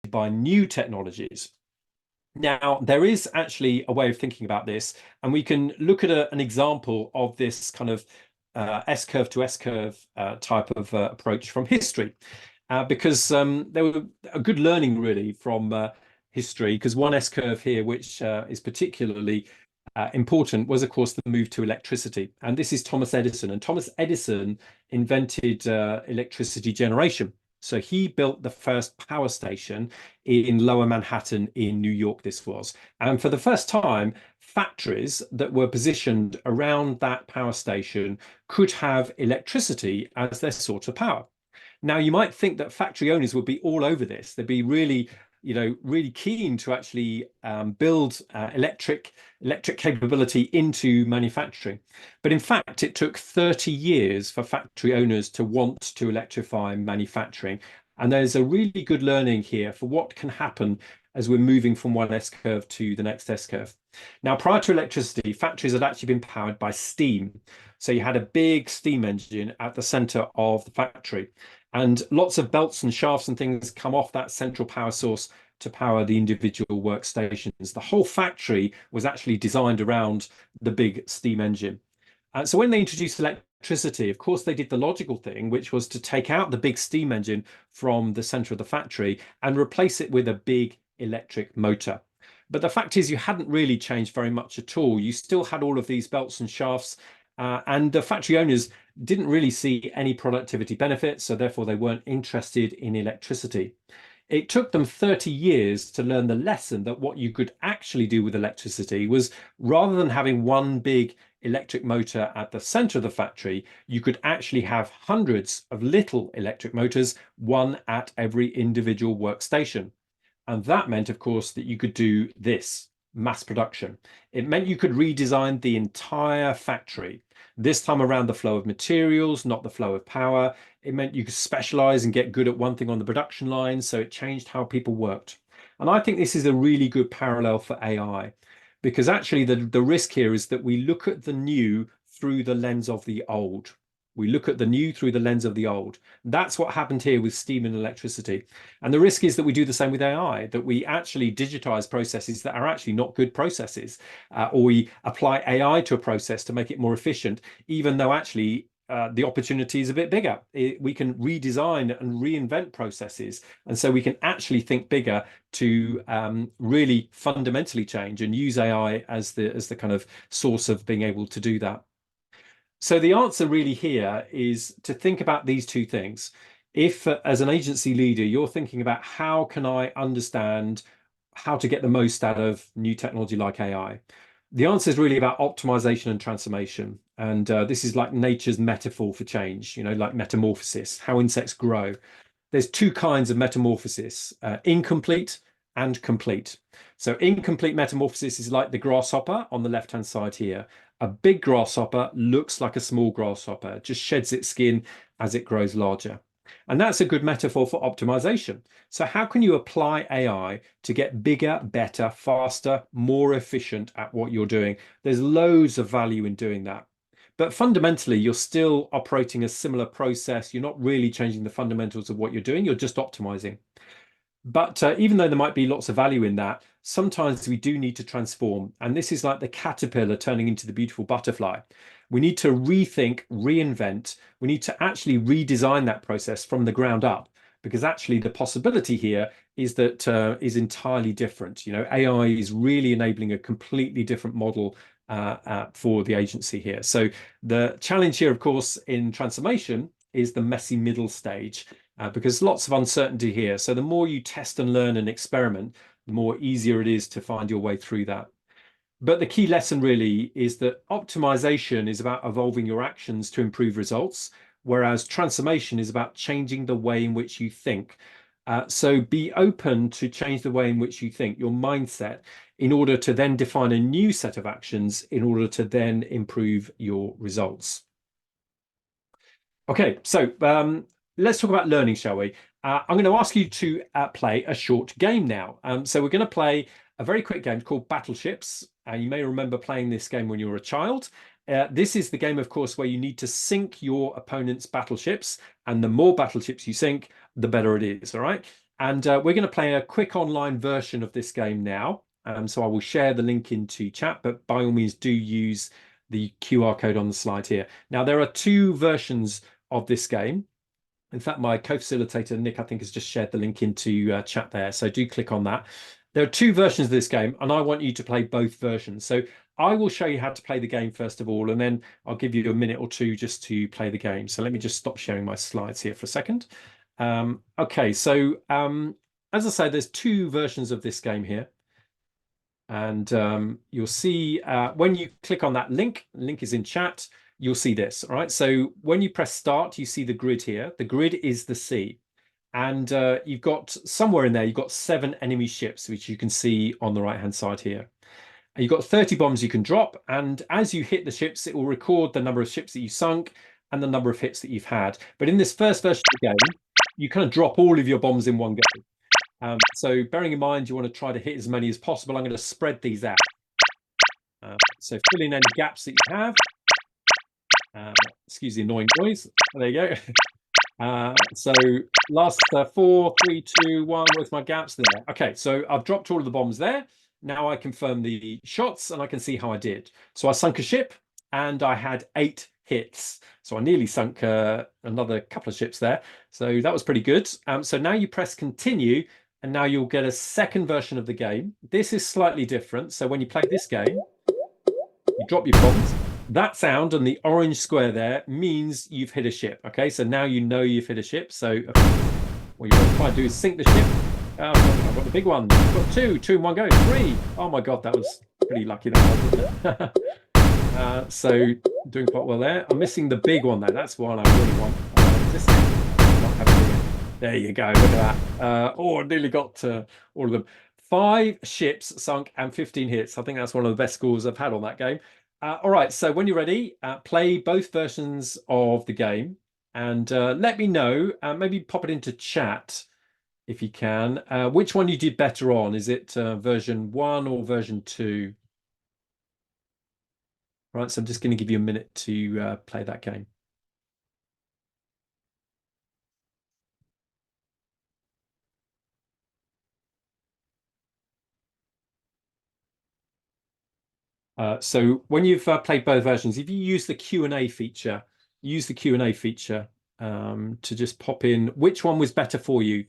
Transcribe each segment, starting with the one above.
by new technologies. Now, there is actually a way of thinking about this, and we can look at an example of this kind of S-curve to S-curve type of approach from history, because there were a good learning really from history, because one S-curve here, which is particularly important, was, of course, the move to electricity. And this is Thomas Edison. And Thomas Edison invented electricity generation. So he built the first power station in Lower Manhattan in New York, this was. And for the first time, factories that were positioned around that power station could have electricity as their source of power. Now, you might think that factory owners would be all over this. They'd be really, really keen to actually build electric capability into manufacturing. But in fact, it took 30 years for factory owners to want to electrify manufacturing. And there's a really good learning here for what can happen as we're moving from one S-curve to the next S-curve. Now, prior to electricity, factories had actually been powered by steam. So you had a big steam engine at the center of the factory, and lots of belts and shafts and things come off that central power source to power the individual workstations. The whole factory was actually designed around the big steam engine. So when they introduced electricity, of course, they did the logical thing, which was to take out the big steam engine from the center of the factory and replace it with a big electric motor. But the fact is, you hadn't really changed very much at all. You still had all of these belts and shafts, and the factory owners didn't really see any productivity benefits, so therefore they weren't interested in electricity. It took them 30 years to learn the lesson that what you could actually do with electricity was, rather than having one big electric motor at the center of the factory, you could actually have hundreds of little electric motors, one at every individual workstation. And that meant, of course, that you could do this, mass production. It meant you could redesign the entire factory. This time around, the flow of materials, not the flow of power. It meant you could specialize and get good at one thing on the production line, so it changed how people worked. And I think this is a really good parallel for AI, because actually the risk here is that we look at the new through the lens of the old. We look at the new through the lens of the old. That's what happened here with steam and electricity. And the risk is that we do the same with AI, that we actually digitize processes that are actually not good processes, or we apply AI to a process to make it more efficient, even though actually the opportunity is a bit bigger. We can redesign and reinvent processes. And so we can actually think bigger to really fundamentally change and use AI as the kind of source of being able to do that. So the answer really here is to think about these two things. If, as an agency leader, you're thinking about how can I understand how to get the most out of new technology like AI, the answer is really about optimization and transformation. And this is like nature's metaphor for change, like metamorphosis, how insects grow. There's two kinds of metamorphosis, incomplete and complete. So incomplete metamorphosis is like the grasshopper on the left-hand side here. A big grasshopper looks like a small grasshopper, it just sheds its skin as it grows larger. And that's a good metaphor for optimization. So how can you apply AI to get bigger, better, faster, more efficient at what you're doing? There's loads of value in doing that. But fundamentally, you're still operating a similar process. You're not really changing the fundamentals of what you're doing. You're just optimizing. But even though there might be lots of value in that, sometimes we do need to transform. And this is like the caterpillar turning into the beautiful butterfly. We need to rethink, reinvent. We need to actually redesign that process from the ground up, because actually the possibility here is that is entirely different. AI is really enabling a completely different model for the agency here. So the challenge here, of course, in transformation is the messy middle stage. Because lots of uncertainty here. So the more you test and learn and experiment, the more easier it is to find your way through that. But the key lesson really is that optimization is about evolving your actions to improve results, whereas transformation is about changing the way in which you think. So be open to change the way in which you think, your mindset, in order to then define a new set of actions in order to then improve your results. Okay, so let's talk about learning, shall we? I'm going to ask you to play a short game now. So we're going to play a very quick game called Battleships. You may remember playing this game when you were a child. This is the game, of course, where you need to sink your opponent's battleships. And the more battleships you sink, the better it is, all right? And we're going to play a quick online version of this game now. So I will share the link into chat, but by all means do use the QR code on the slide here. Now, there are two versions of this game. In fact, my co-facilitator, Nick, I think has just shared the link into chat there. So do click on that. There are two versions of this game, and I want you to play both versions. So I will show you how to play the game first of all, and then I'll give you a minute or two just to play the game. So let me just stop sharing my slides here for a second. Okay, so as I say, there's two versions of this game here. And you'll see when you click on that link is in chat, you'll see this. All right. So when you press start, you see the grid here. The grid is the sea. And you've got somewhere in there, you've got 7 enemy ships, which you can see on the right-hand side here. And you've got 30 bombs you can drop. And as you hit the ships, it will record the number of ships that you sunk and the number of hits that you've had. But in this first version of the game, you kind of drop all of your bombs in one go. So bearing in mind, you want to try to hit as many as possible. I'm going to spread these out. So fill in any gaps that you have. Excuse the annoying noise. There you go. So last 4, 3, 2, 1 with my gaps there. Okay, so I've dropped all of the bombs there. Now I confirm the shots and I can see how I did. So I sunk a ship and I had 8 hits. So I nearly sunk another couple of ships there. So that was pretty good. So now you press continue and now you'll get a second version of the game. This is slightly different. So when you play this game, you drop your bombs. That sound and the orange square there means you've hit a ship. Okay, so now you know you've hit a ship. So what you want to try to do is sink the ship. Oh, I've got the big one. I've got 2 in one go, 3. Oh my God, that was pretty lucky. That was, so doing quite well there. I'm missing the big one though. That's one I really want. There you go. Look at that. Oh, I nearly got all of them. 5 ships sunk and 15 hits. I think that's one of the best scores I've had on that game. All right, so when you're ready, play both versions of the game and let me know. Maybe pop it into chat if you can. Which one you did better on? Is it version 1 or version 2? All right, so I'm just going to give you a minute to play that game. So when you've played both versions, if you use the Q&A feature, to just pop in which one was better for you.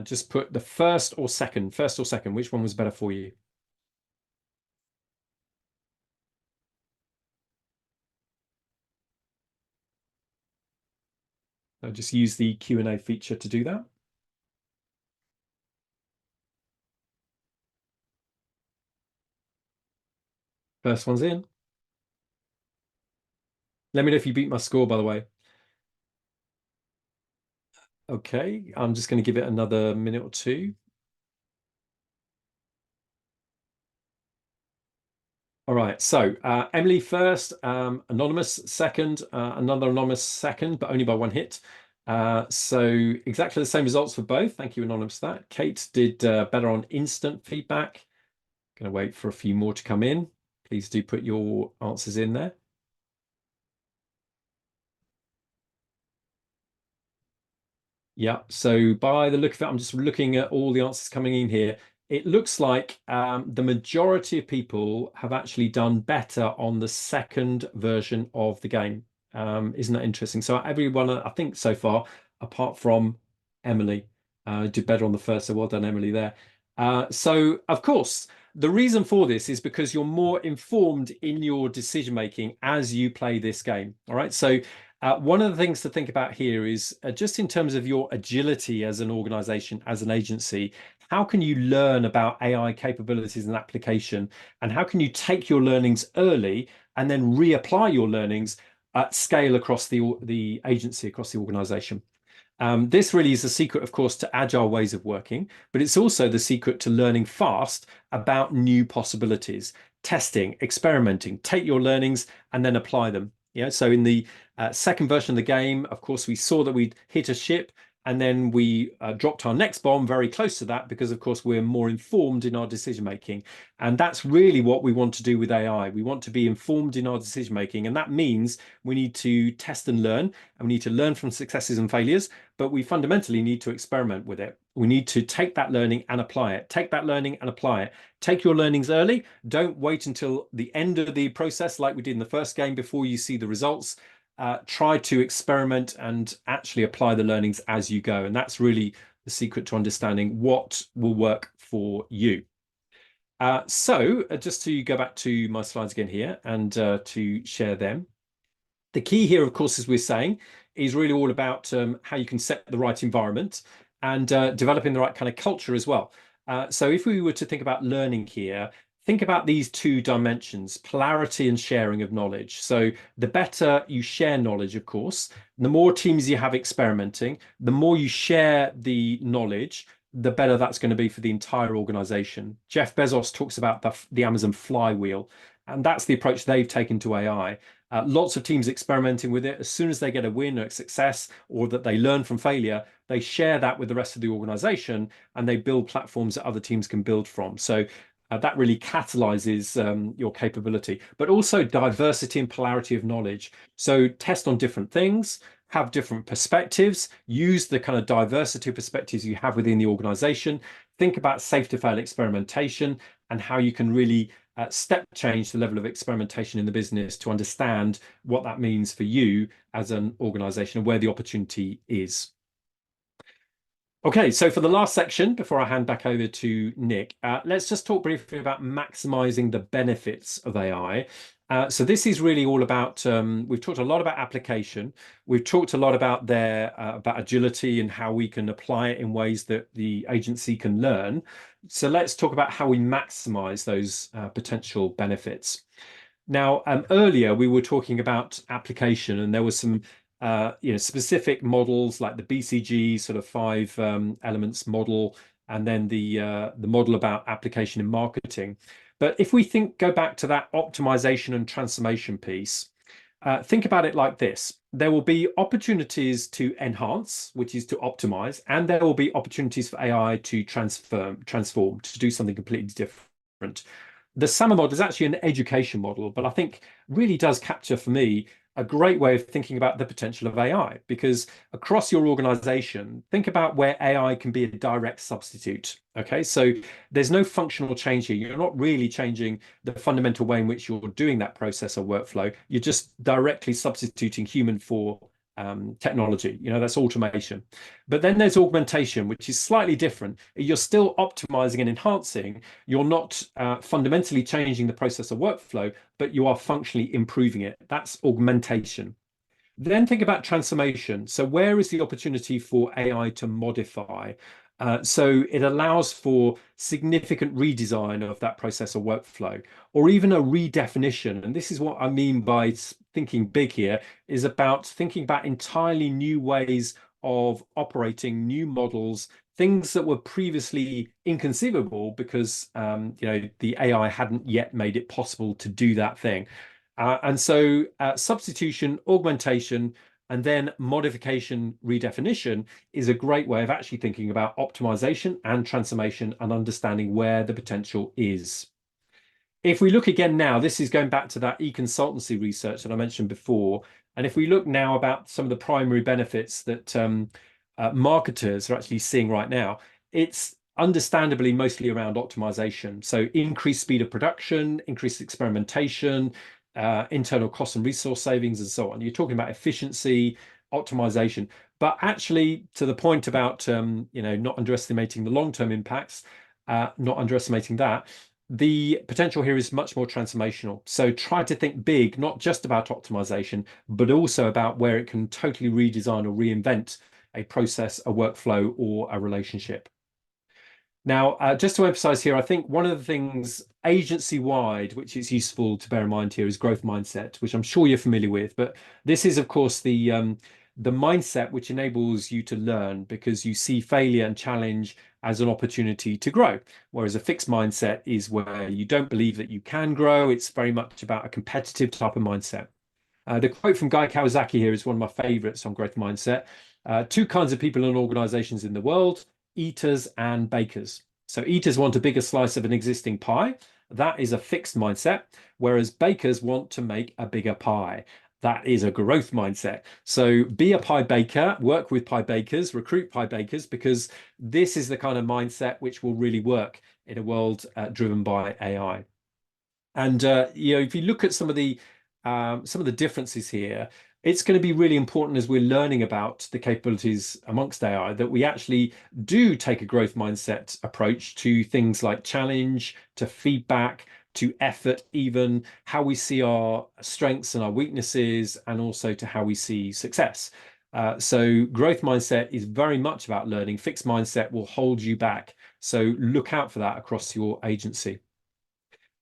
Just put the first or second, which one was better for you? So just use the Q&A feature to do that. First one's in. Let me know if you beat my score, by the way. Okay, I'm just going to give it another minute or two. All right, so Emily first, anonymous second, another anonymous second, but only by 1 hit. So exactly the same results for both. Thank you, anonymous, for that. Kate did better on instant feedback. Going to wait for a few more to come in. Please do put your answers in there. Yeah, so by the look of it, I'm just looking at all the answers coming in here. It looks like the majority of people have actually done better on the second version of the game. Isn't that interesting? So everyone, I think so far, apart from Emily, did better on the first. So well done, Emily, there. So of course, the reason for this is because you're more informed in your decision making as you play this game. All right. So one of the things to think about here is just in terms of your agility as an organization, as an agency, how can you learn about AI capabilities and application? And how can you take your learnings early and then reapply your learnings at scale across the agency, across the organization? This really is the secret, of course, to agile ways of working, but it's also the secret to learning fast about new possibilities, testing, experimenting, take your learnings and then apply them. Yeah, so in the second version of the game, of course, we saw that we'd hit a ship. And then we dropped our next bomb very close to that because, of course, we're more informed in our decision making. And that's really what we want to do with AI. We want to be informed in our decision making. And that means we need to test and learn, and we need to learn from successes and failures, but we fundamentally need to experiment with it. We need to take that learning and apply it. Take that learning and apply it. Take your learnings early. Don't wait until the end of the process like we did in the first game before you see the results. Try to experiment and actually apply the learnings as you go. And that's really the secret to understanding what will work for you. Just to go back to my slides again here and to share them. The key here, of course, as we're saying, is really all about how you can set the right environment and developing the right kind of culture as well. So if we were to think about learning here, think about these two dimensions, polarity and sharing of knowledge. So the better you share knowledge, of course, the more teams you have experimenting, the more you share the knowledge, the better that's going to be for the entire organization. Jeff Bezos talks about the Amazon flywheel, and that's the approach they've taken to AI. Lots of teams experimenting with it. As soon as they get a win or a success, or that they learn from failure, they share that with the rest of the organization and they build platforms that other teams can build from. So that really catalyzes your capability, but also diversity and polarity of knowledge. So test on different things, have different perspectives, use the kind of diversity of perspectives you have within the organization. Think about safe to fail experimentation and how you can really step change the level of experimentation in the business to understand what that means for you as an organization and where the opportunity is. Okay, so for the last section, before I hand back over to Nick, let's just talk briefly about maximizing the benefits of AI. So this is really all about, we've talked a lot about application. We've talked a lot about about agility and how we can apply it in ways that the agency can learn. So let's talk about how we maximize those potential benefits. Now, earlier we were talking about application, and there was some specific models like the BCG sort of five elements model, and then the model about application in marketing. But if we go back to that optimization and transformation piece, think about it like this. There will be opportunities to enhance, which is to optimize, and there will be opportunities for AI to transform, to do something completely different. The SAMR model is actually an education model, but I think really does capture for me a great way of thinking about the potential of AI, because across your organization, think about where AI can be a direct substitute. Okay, so there's no functional change here. You're not really changing the fundamental way in which you're doing that process or workflow. You're just directly substituting human for technology. That's automation. But then there's augmentation, which is slightly different. You're still optimizing and enhancing. You're not fundamentally changing the process of workflow, but you are functionally improving it. That's augmentation. Then think about transformation. So where is the opportunity for AI to modify? So it allows for significant redesign of that process or workflow, or even a redefinition. And this is what I mean by thinking big here, is about thinking about entirely new ways of operating, new models, things that were previously inconceivable because the AI hadn't yet made it possible to do that thing. And so substitution, augmentation, and then modification, redefinition is a great way of actually thinking about optimization and transformation and understanding where the potential is. If we look again now, this is going back to that e-consultancy research that I mentioned before. And if we look now about some of the primary benefits that marketers are actually seeing right now, it's understandably mostly around optimization. So increased speed of production, increased experimentation, internal cost and resource savings, and so on. You're talking about efficiency, optimization, but actually to the point about not underestimating the long-term impacts, not underestimating that. The potential here is much more transformational. So try to think big, not just about optimization, but also about where it can totally redesign or reinvent a process, a workflow, or a relationship. Now, just to emphasize here, I think one of the things agency-wide, which is useful to bear in mind here, is growth mindset, which I'm sure you're familiar with. But this is, of course, the mindset which enables you to learn because you see failure and challenge as an opportunity to grow. Whereas a fixed mindset is where you don't believe that you can grow. It's very much about a competitive type of mindset. The quote from Guy Kawasaki here is one of my favorites on growth mindset. Two kinds of people in organizations in the world: eaters and bakers. So eaters want a bigger slice of an existing pie. That is a fixed mindset, whereas bakers want to make a bigger pie. That is a growth mindset. So be a pie baker, work with pie bakers, recruit pie bakers, because this is the kind of mindset which will really work in a world driven by AI. And if you look at some of the differences here, it's going to be really important as we're learning about the capabilities amongst AI that we actually do take a growth mindset approach to things like challenge, to feedback, to effort, even how we see our strengths and our weaknesses, and also to how we see success. So growth mindset is very much about learning. Fixed mindset will hold you back. So look out for that across your agency.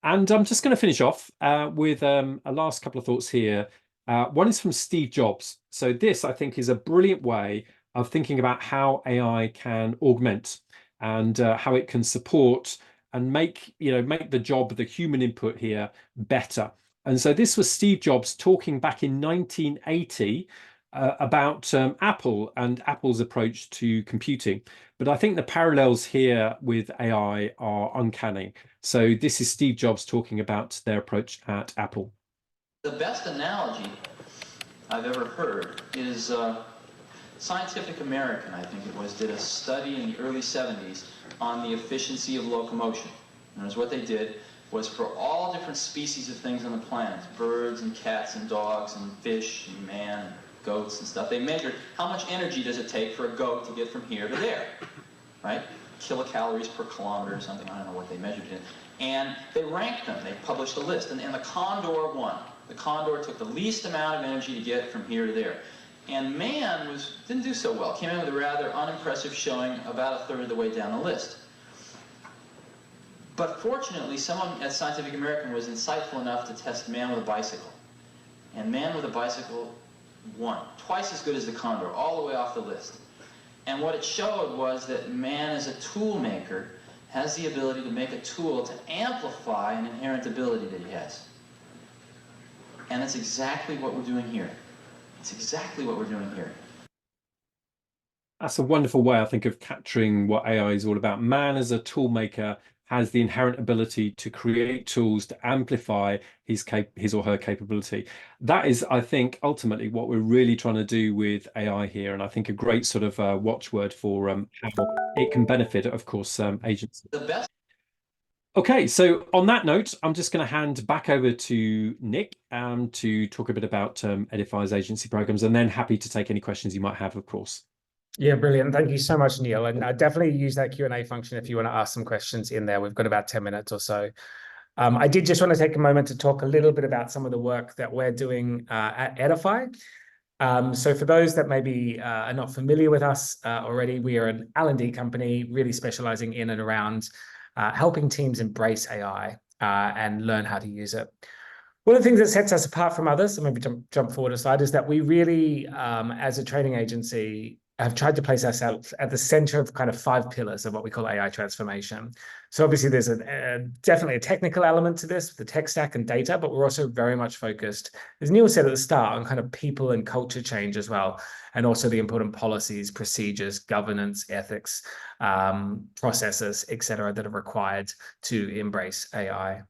And I'm just going to finish off with a last couple of thoughts here. One is from Steve Jobs. So this, I think, is a brilliant way of thinking about how AI can augment and how it can support and make the job, the human input here, better. And so this was Steve Jobs talking back in 1980 about Apple and Apple's approach to computing. But I think the parallels here with AI are uncanny. So this is Steve Jobs talking about their approach at Apple. The best analogy I've ever heard is Scientific American, I think it was, did a study in the early 70s on the efficiency of locomotion. And what they did was for all different species of things on the planet, birds and cats and dogs and fish and man, and goats and stuff, they measured how much energy does it take for a goat to get from here to there, right? Kilocalories per kilometer or something, I don't know what they measured it. And they ranked them, they published a list, and the condor won. The condor took the least amount of energy to get from here to there. And man didn't do so well, came in with a rather unimpressive showing about a third of the way down the list. But fortunately, someone at Scientific American was insightful enough to test man with a bicycle. And man with a bicycle won, twice as good as the condor, all the way off the list. And what it showed was that man as a tool maker has the ability to make a tool to amplify an inherent ability that he has. And that's exactly what we're doing here. It's exactly what we're doing here. That's a wonderful way, I think, of capturing what AI is all about. Man as a tool maker has the inherent ability to create tools to amplify his or her capability. That is, I think, ultimately what we're really trying to do with AI here. And I think a great sort of watchword for how it can benefit, of course, agents. The best. Okay, so on that note, I'm just going to hand back over to Nick to talk a bit about Edify's agency programs, and then happy to take any questions you might have, of course. Yeah, brilliant. Thank you so much, Neil. And definitely use that Q&A function if you want to ask some questions in there. We've got about 10 minutes or so. I did just want to take a moment to talk a little bit about some of the work that we're doing at Edify. So for those that maybe are not familiar with us already, we are an L&D company really specializing in and around helping teams embrace AI and learn how to use it. One of the things that sets us apart from others, so maybe jump forward a slide, is that we really, as a training agency, have tried to place ourselves at the center of kind of 5 pillars of what we call AI transformation. So obviously there's definitely a technical element to this, the tech stack and data, but we're also very much focused, as Neil said at the start, on kind of people and culture change as well, and also the important policies, procedures, governance, ethics, processes, et cetera, that are required to embrace AI.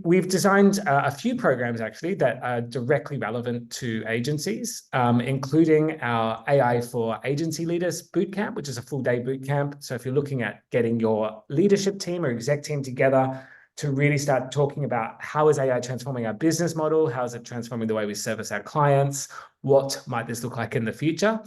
We've designed a few programs actually that are directly relevant to agencies, including our AI for Agency Leaders Bootcamp, which is a full-day bootcamp. So if you're looking at getting your leadership team or exec team together to really start talking about how is AI transforming our business model, how is it transforming the way we service our clients, what might this look like in the future.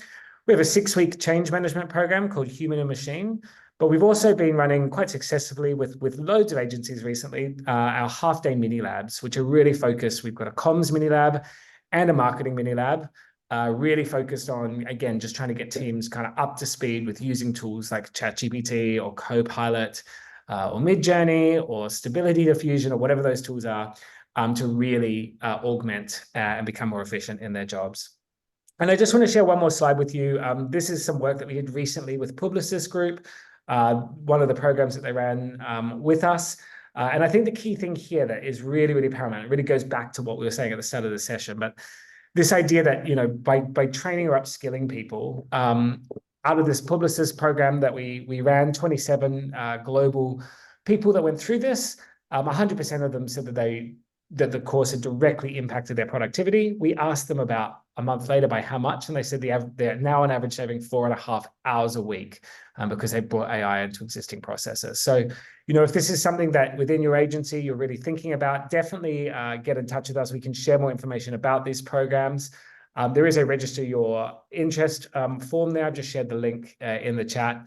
We have a 6-week change management program called Human and Machine. But we've also been running quite successfully with loads of agencies recently, our half-day mini labs, which are really focused. We've got a comms mini lab and a marketing mini lab, really focused on, again, just trying to get teams kind of up to speed with using tools like ChatGPT or Copilot or Midjourney or Stability Diffusion or whatever those tools are to really augment and become more efficient in their jobs. And I just want to share one more slide with you. This is some work that we did recently with Publicis Group, one of the programs that they ran with us. And I think the key thing here that is really, really paramount, it really goes back to what we were saying at the start of the session, but this idea that, by training or upskilling people, out of this publicist program that we ran, 27 global people that went through this, 100% of them said that the course had directly impacted their productivity. We asked them about a month later by how much, and they said they're now on average saving 4.5 hours a week, because they brought AI into existing processes. So, if this is something that within your agency you're really thinking about, definitely get in touch with us. We can share more information about these programs. There is a register your interest form there. I've just shared the link in the chat.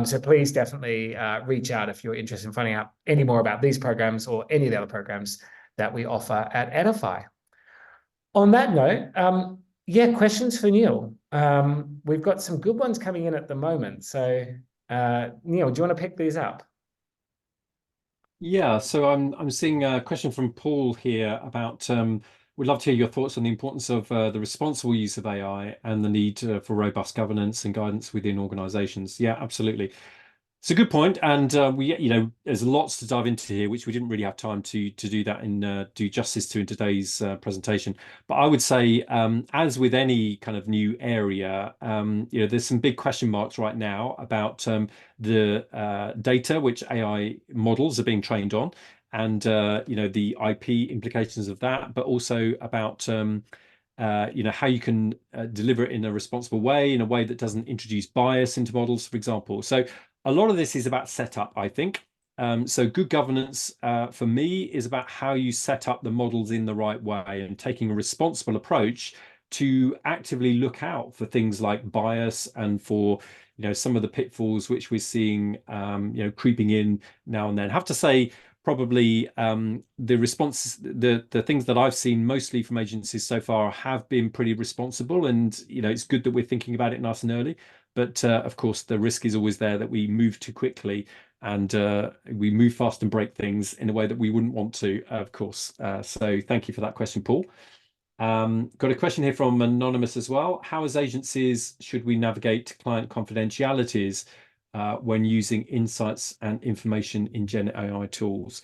So please definitely reach out if you're interested in finding out any more about these programs or any of the other programs that we offer at Edify. On that note, yeah, questions for Neil. We've got some good ones coming in at the moment. So Neil, do you want to pick these up? Yeah, so I'm seeing a question from Paul here about we'd love to hear your thoughts on the importance of the responsible use of AI and the need for robust governance and guidance within organizations. Yeah, absolutely. It's a good point, and there's lots to dive into here, which we didn't really have time to do that and do justice to in today's presentation. But I would say, as with any kind of new area, there's some big question marks right now about the data which AI models are being trained on, and the IP implications of that, but also about how you can deliver it in a responsible way, in a way that doesn't introduce bias into models, for example. So a lot of this is about setup, I think. So good governance for me is about how you set up the models in the right way and taking a responsible approach to actively look out for things like bias and for some of the pitfalls which we're seeing creeping in now and then. I have to say, probably the things that I've seen mostly from agencies so far have been pretty responsible, and it's good that we're thinking about it nice and early. But of course, the risk is always there that we move too quickly and we move fast and break things in a way that we wouldn't want to, of course. So thank you for that question, Paul. Got a question here from Anonymous as well. How as agencies should we navigate client confidentialities when using insights and information in Gen AI tools?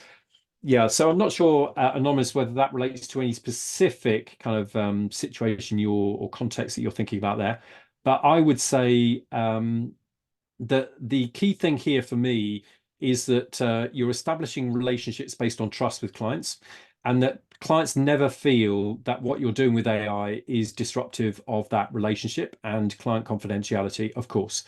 Yeah, so I'm not sure, Anonymous, whether that relates to any specific kind of situation or context that you're thinking about there. But I would say that the key thing here for me is that you're establishing relationships based on trust with clients, and that clients never feel that what you're doing with AI is disruptive of that relationship and client confidentiality, of course.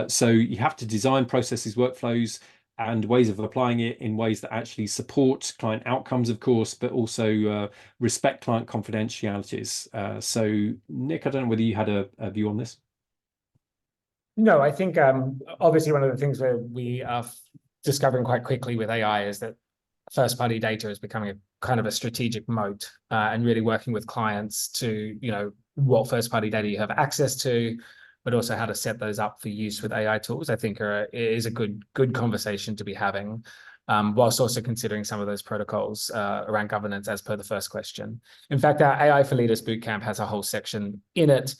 So you have to design processes, workflows, and ways of applying it in ways that actually support client outcomes, of course, but also respect client confidentialities. So, Nick, I don't know whether you had a view on this. No, I think obviously one of the things that we are discovering quite quickly with AI is that first-party data is becoming a kind of a strategic moat, and really working with clients to, what first-party data you have access to, but also how to set those up for use with AI tools, I think is a good conversation to be having, whilst also considering some of those protocols around governance as per the first question. In fact, our AI for Leaders Bootcamp has a whole section in it,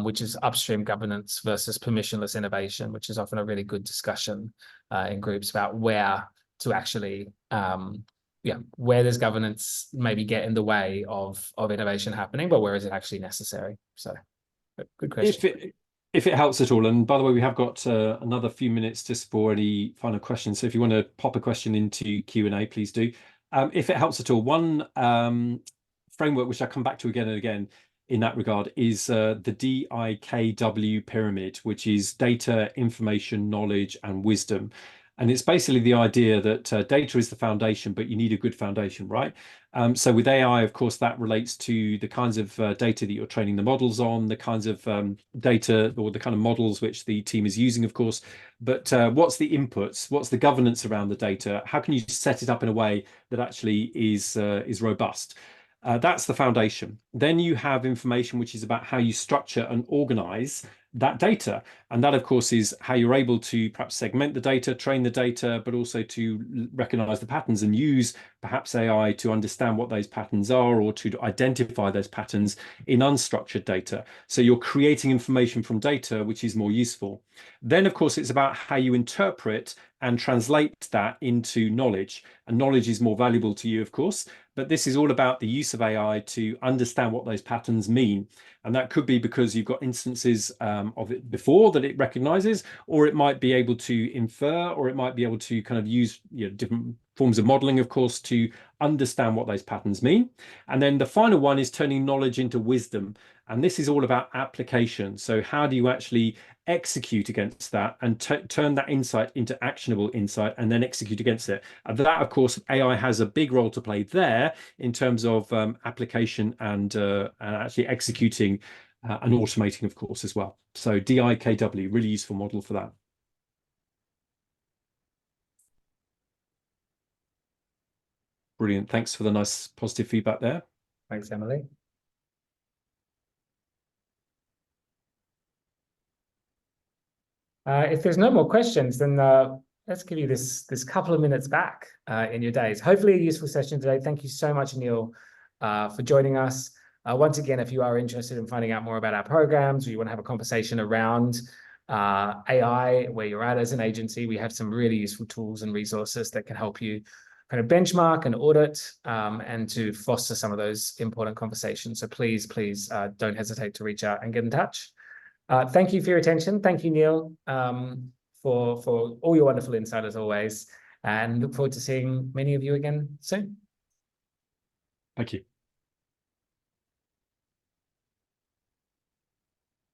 which is upstream governance versus permissionless innovation, which is often a really good discussion in groups about where to actually, where does governance maybe get in the way of innovation happening, but where is it actually necessary? So, good question. If it helps at all, and by the way, we have got another few minutes just for any final questions. So if you want to pop a question into Q&A, please do. If it helps at all, one framework which I come back to again and again in that regard is the DIKW pyramid, which is data, information, knowledge, and wisdom. And it's basically the idea that data is the foundation, but you need a good foundation, right? So with AI, of course, that relates to the kinds of data that you're training the models on, the kinds of data or the kind of models which the team is using, of course. But what's the inputs? What's the governance around the data? How can you set it up in a way that actually is robust? That's the foundation. Then you have information, which is about how you structure and organize that data. And that, of course, is how you're able to perhaps segment the data, train the data, but also to recognize the patterns and use perhaps AI to understand what those patterns are or to identify those patterns in unstructured data. So you're creating information from data, which is more useful. Then, of course, it's about how you interpret and translate that into knowledge. And knowledge is more valuable to you, of course, but this is all about the use of AI to understand what those patterns mean. And that could be because you've got instances of it before that it recognizes, or it might be able to infer, or it might be able to kind of use different forms of modeling, of course, to understand what those patterns mean. And then the final one is turning knowledge into wisdom. And this is all about application. So how do you actually execute against that and turn that insight into actionable insight and then execute against it? And that, of course, AI has a big role to play there in terms of application and actually executing and automating, of course, as well. So DIKW, really useful model for that. Brilliant. Thanks for the nice positive feedback there. Thanks, Emily. If there's no more questions, then let's give you this couple of minutes back in your days. Hopefully a useful session today. Thank you so much, Neil, for joining us. Once again, if you are interested in finding out more about our programs, or you want to have a conversation around AI, where you're at as an agency, we have some really useful tools and resources that can help you kind of benchmark and audit and to foster some of those important conversations. So please don't hesitate to reach out and get in touch. Thank you for your attention. Thank you, Neil, for all your wonderful insight as always, and look forward to seeing many of you again soon. Thank you.